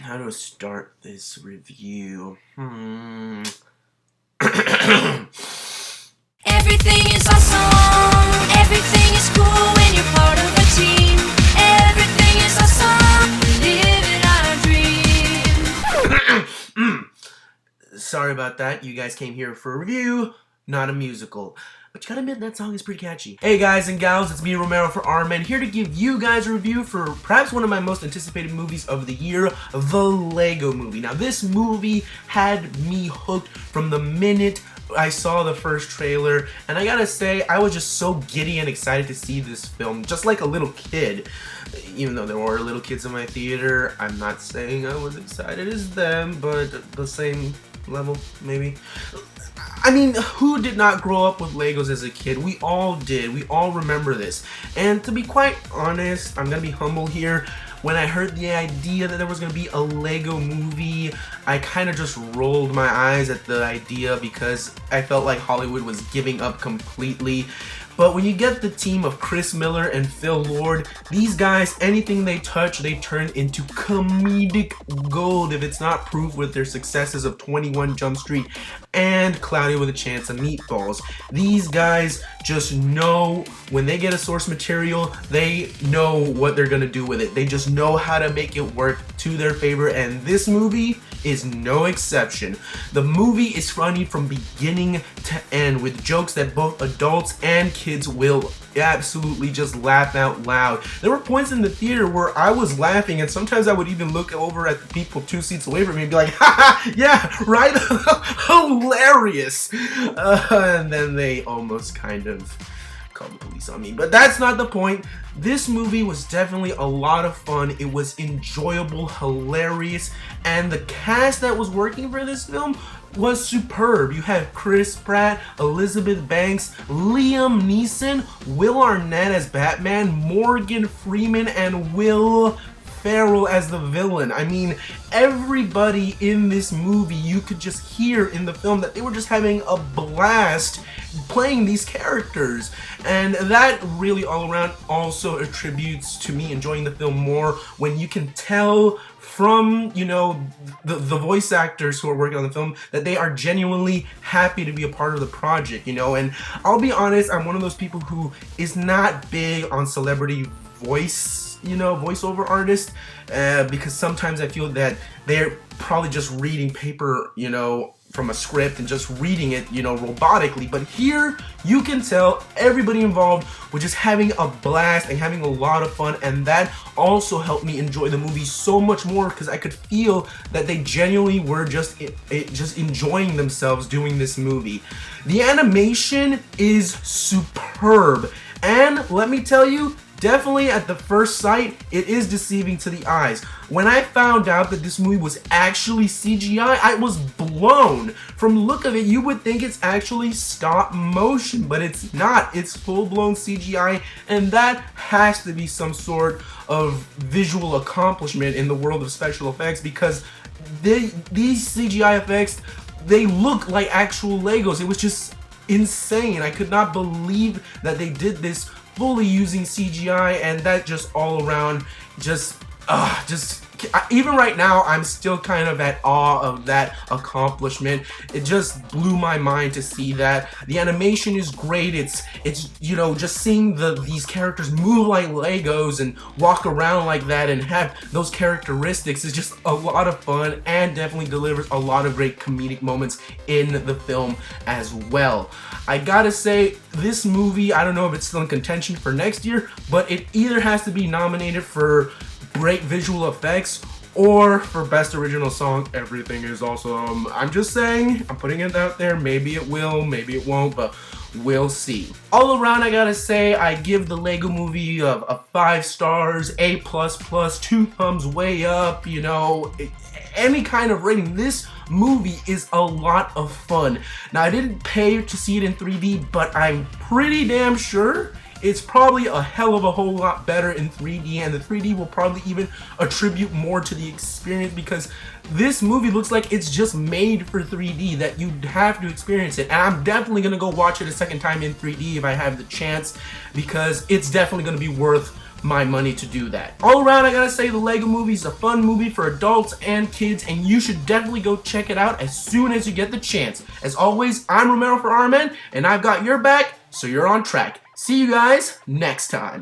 How do I start this review? Everything is awesome. Everything is cool when you're part of a team. Everything is awesome. Living our dream. Sorry about that. You guys came here for a review, not a musical. But you gotta admit, that song is pretty catchy. Hey guys and gals, it's me, Romero for RMN, here to give you guys a review for perhaps one of my most anticipated movies of the year, the Lego Movie. Now, this movie had me hooked from the minute I saw the first trailer, and I gotta say, I was just so giddy and excited to see this film, just like a little kid. Even though there were little kids in my theater, I'm not saying I was excited as them, but the same level, maybe. I mean, who did not grow up with Legos as a kid? We all did. We all remember this. And to be quite honest, I'm gonna be humble here. When I heard the idea that there was gonna be a Lego movie, I kind of just rolled my eyes at the idea because I felt like Hollywood was giving up completely. But when you get the team of Chris Miller and Phil Lord, these guys, anything they touch, they turn into comedic gold, if it's not proof with their successes of 21 Jump Street and Cloudy with a Chance of Meatballs. These guys just know when they get a source material, they know what they're gonna do with it. They just know how to make it work to their favor, and this movie is no exception. The movie is funny from beginning to end with jokes that both adults and kids will absolutely just laugh out loud. There were points in the theater where I was laughing, and sometimes I would even look over at the people 2 seats away from me and be like, haha, yeah, right? Hilarious. And then they almost kind of called the police on me, but that's not the point. This movie was definitely a lot of fun. It was enjoyable, hilarious, and the cast that was working for this film was superb. You have Chris Pratt, Elizabeth Banks, Liam Neeson, Will Arnett as Batman, Morgan Freeman, and Will Ferrell as the villain. I mean, everybody in this movie, you could just hear in the film that they were just having a blast playing these characters, and that really all around also attributes to me enjoying the film more when you can tell from, you know, the voice actors who are working on the film that they are genuinely happy to be a part of the project, you know. And I'll be honest, I'm one of those people who is not big on celebrity voice, you know, voiceover artists, because sometimes I feel that they're probably just reading paper, you know, from a script and just reading it, you know, robotically. But here you can tell everybody involved was just having a blast and having a lot of fun, and that also helped me enjoy the movie so much more because I could feel that they genuinely were just enjoying themselves doing this movie. The animation is superb, and let me tell you, definitely at the first sight, it is deceiving to the eyes. When I found out that this movie was actually CGI, I was blown. From the look of it, you would think it's actually stop motion, but it's not. It's full-blown CGI, and that has to be some sort of visual accomplishment in the world of special effects, because these CGI effects, they look like actual Legos. It was just insane. I could not believe that they did this fully using CGI, and that just all around even right now, I'm still kind of at awe of that accomplishment. It just blew my mind to see that. The animation is great. It's you know, just seeing these characters move like Legos and walk around like that and have those characteristics is just a lot of fun, and definitely delivers a lot of great comedic moments in the film as well. I gotta say, this movie, I don't know if it's still in contention for next year, but it either has to be nominated for great visual effects or for best original song. Everything is awesome. I'm just saying, I'm putting it out there. Maybe it will, maybe it won't, but we'll see. All around, I gotta say, I give the Lego Movie a 5 stars, A++, 2 thumbs way up, you know, any kind of rating. This movie is a lot of fun. Now, I didn't pay to see it in 3D, but I'm pretty damn sure it's probably a hell of a whole lot better in 3D, and the 3D will probably even attribute more to the experience, because this movie looks like it's just made for 3D, that you have to experience it. And I'm definitely gonna go watch it a second time in 3D if I have the chance, because it's definitely gonna be worth my money to do that. All around, I gotta say the Lego Movie is a fun movie for adults and kids, and you should definitely go check it out as soon as you get the chance. As always, I'm Romero for RMN, and I've got your back, so you're on track. See you guys next time.